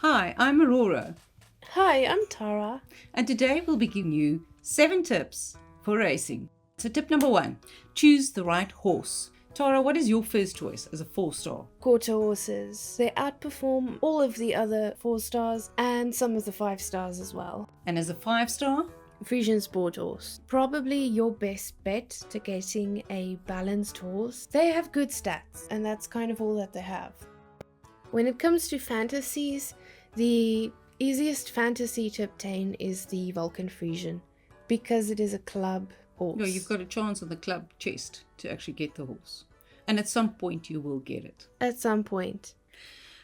Hi, I'm Aurora, Hi, I'm Tara. and today we'll be giving you 7 tips for racing. So, tip number 1, choose the right horse. Tara, what is your first choice as a 4-star? Quarter horses. They outperform all of the other 4 stars and some of the 5 stars as well. And as a 5-star? Frisian Sport Horse. Probably your best bet to getting a balanced horse. They have good stats, and that's kind of all that they have. When it comes to fantasies, the easiest fantasy to obtain is the Vulcan Frisian because it is a club horse. No, you've got a chance on the club chest to actually get the horse. And at some point you will get it. At some point.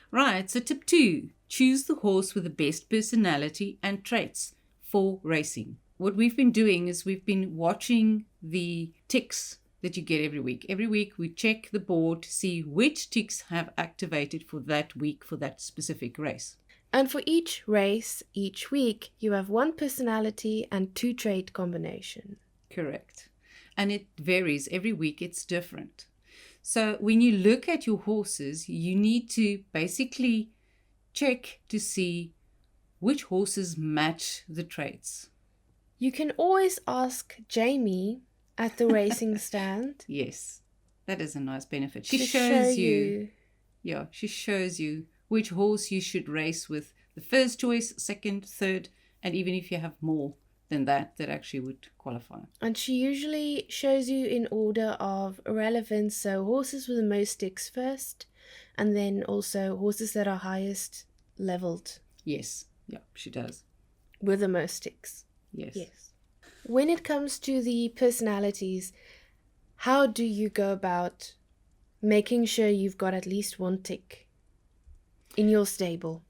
Right, so tip 2, choose the horse with the best personality and traits for racing. What we've been doing is we've been watching the ticks that you get every week. Every week we check the board to see which ticks have activated for that week for that specific race. And for each race, each week, you have 1 personality and 2 trait combination. Correct. And it varies. Every week it's different. So when you look at your horses, you need to basically check to see which horses match the traits. You can always ask Jamie at the racing stand. Yes, that is a nice benefit. She to shows show you. Yeah, she shows you which horse you should race with. The first choice, second, third, and even if you have more than that actually would qualify. And she usually shows you in order of relevance, so horses with the most ticks first, and then also horses that are highest leveled. Yes, yeah, she does. With the most ticks. Yes. When it comes to the personalities, how do you go about making sure you've got at least 1 tick in your stable?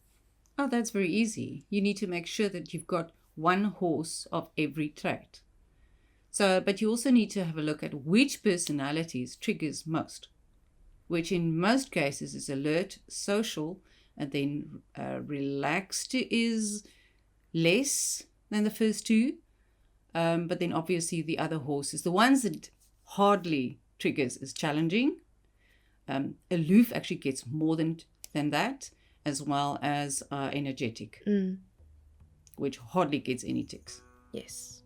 Oh, that's very easy. You need to make sure that you've got 1 horse of every trait. So, but you also need to have a look at which personalities triggers most, which in most cases is alert, social, and then relaxed is less than the first 2. But then obviously the other horses, the ones that hardly triggers is challenging. Aloof actually gets more than that, as well as energetic, which hardly gets any ticks. Yes.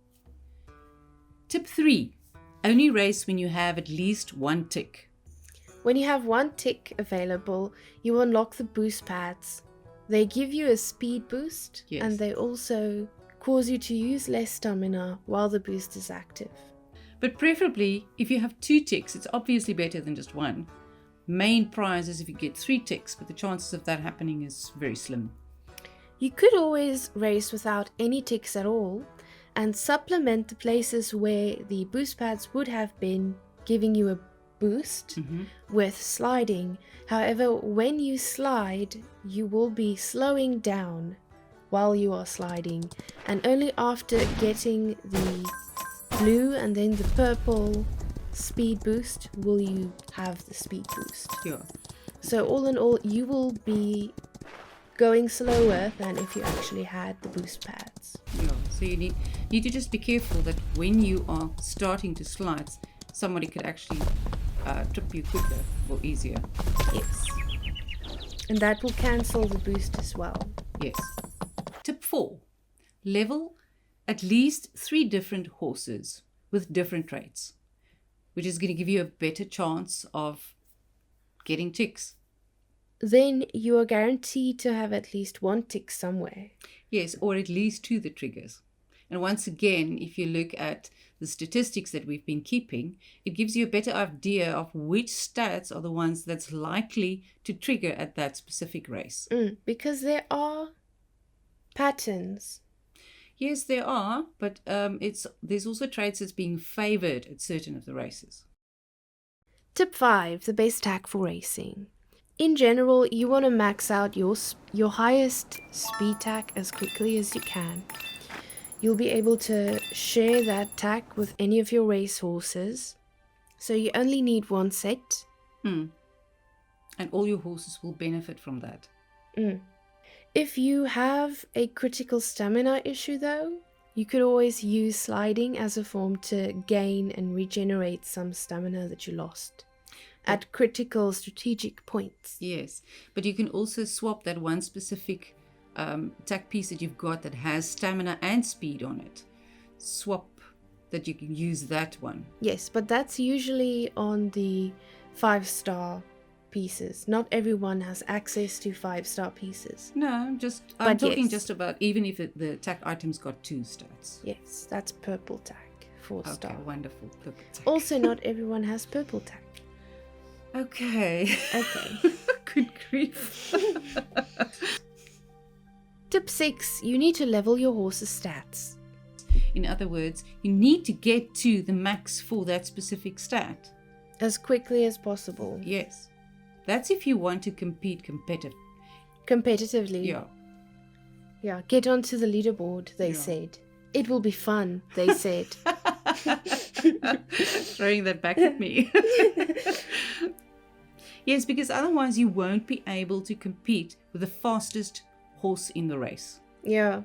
Tip 3, only race when you have at least 1 tick. When you have 1 tick available, you unlock the boost pads. They give you a speed boost, Yes. and they also cause you to use less stamina while the boost is active. But preferably, if you have 2 ticks, it's obviously better than just 1. Main prize is if you get 3 ticks, but the chances of that happening is very slim. You could always race without any ticks at all and supplement the places where the boost pads would have been giving you a boost with sliding. However, when you slide, you will be slowing down while you are sliding, and only after getting the blue and then the purple speed boost will you have the speed boost. Yeah. So all in all, you will be going slower than if you actually had the boost pads. Yeah. So you need to just be careful that when you are starting to slide, somebody could actually trip you quicker or easier. Yes. And that will cancel the boost as well. Yes. Tip 4, level at least 3 different horses with different traits, which is going to give you a better chance of getting ticks. Then you are guaranteed to have at least 1 tick somewhere. Yes, or at least 2 the triggers. And once again, if you look at the statistics that we've been keeping, it gives you a better idea of which stats are the ones that's likely to trigger at that specific race. Because there are patterns. Yes, there are, but there's also traits that's being favored at certain of the races. Tip 5, the best tack for racing. In general, you want to max out your highest speed tack as quickly as you can. You'll be able to share that tack with any of your race horses. So you only need 1 set. And all your horses will benefit from that. If you have a critical stamina issue though, you could always use sliding as a form to gain and regenerate some stamina that you lost at critical strategic points. Yes, but you can also swap that one specific tack piece that you've got that has stamina and speed on it, swap that you can use that one. Yes, but that's usually on the 5-star pieces. Not everyone has access to 5-star pieces. No, I'm talking just about even if the tack item's got 2 stats. Yes, that's purple tack, 4-star. Okay, wonderful. Purple tack. Also, not everyone has purple tack. Okay. Good grief. Tip 6, you need to level your horse's stats. In other words, you need to get to the max for that specific stat. As quickly as possible. Yes. That's if you want to compete competitively. Yeah. Yeah, get onto the leaderboard, they said. It will be fun, they said. Throwing that back at me. Yes, because otherwise you won't be able to compete with the fastest horse in the race. Yeah.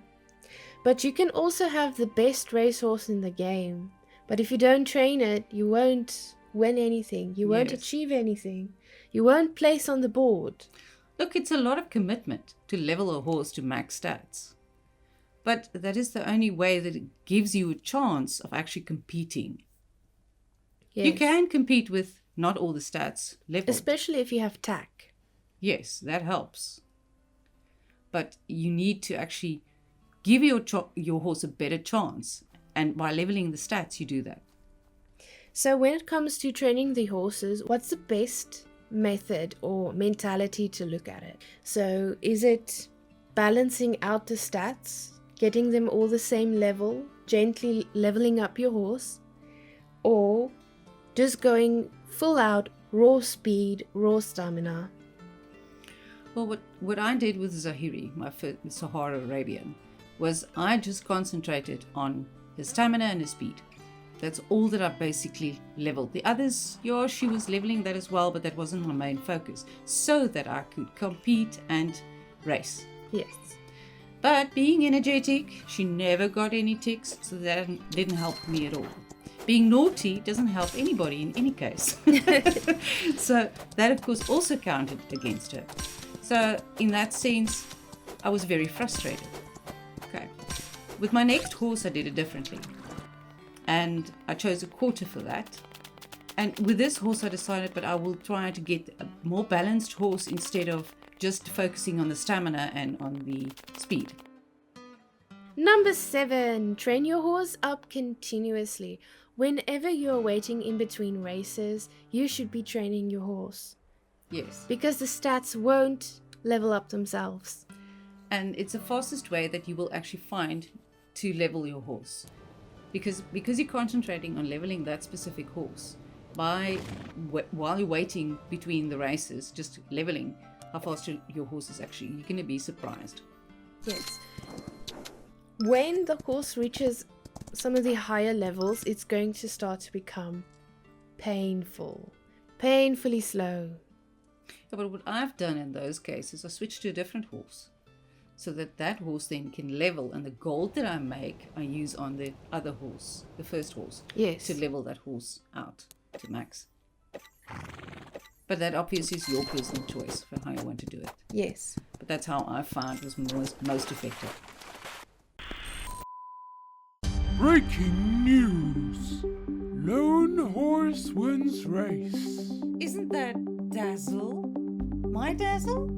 But you can also have the best racehorse in the game. But if you don't train it, you won't win anything. You won't achieve anything. You won't place on the board. Look, it's a lot of commitment to level a horse to max stats. But that is the only way that it gives you a chance of actually competing. Yes. You can compete with not all the stats leveled. Especially if you have tack. Yes, that helps. But you need to actually give your horse a better chance. And by leveling the stats, you do that. So when it comes to training the horses, what's the best method or mentality to look at it? So is it balancing out the stats, getting them all the same level, gently leveling up your horse, or just going full out raw speed, raw stamina? Well, what I did with Zahiri, my first Sahara Arabian, was I just concentrated on his stamina and his speed. That's all that I basically leveled. The others, she was leveling that as well, but that wasn't my main focus, so that I could compete and race. Yes. But being energetic, she never got any ticks, so that didn't help me at all. Being naughty doesn't help anybody in any case. So that, of course, also counted against her. So in that sense, I was very frustrated. Okay. With my next horse, I did it differently. And I chose a quarter for that. And with this horse, I decided, but I will try to get a more balanced horse instead of just focusing on the stamina and on the speed. Number 7, train your horse up continuously. Whenever you're waiting in between races, you should be training your horse. Yes. Because the stats won't level up themselves. And it's the fastest way that you will actually find to level your horse. Because you're concentrating on leveling that specific horse, while you're waiting between the races, just leveling how fast your horse is actually, you're going to be surprised. Yes. When the horse reaches some of the higher levels, it's going to start to become painfully slow. Yeah, but what I've done in those cases, I switched to a different horse, so that horse then can level, and the gold that I make, I use on the other horse, the first horse, Yes. to level that horse out to max. But that obviously is your personal choice for how you want to do it. Yes. But that's how I found was most effective. Breaking news. Lone horse wins race. Isn't that Dazzle? My Dazzle?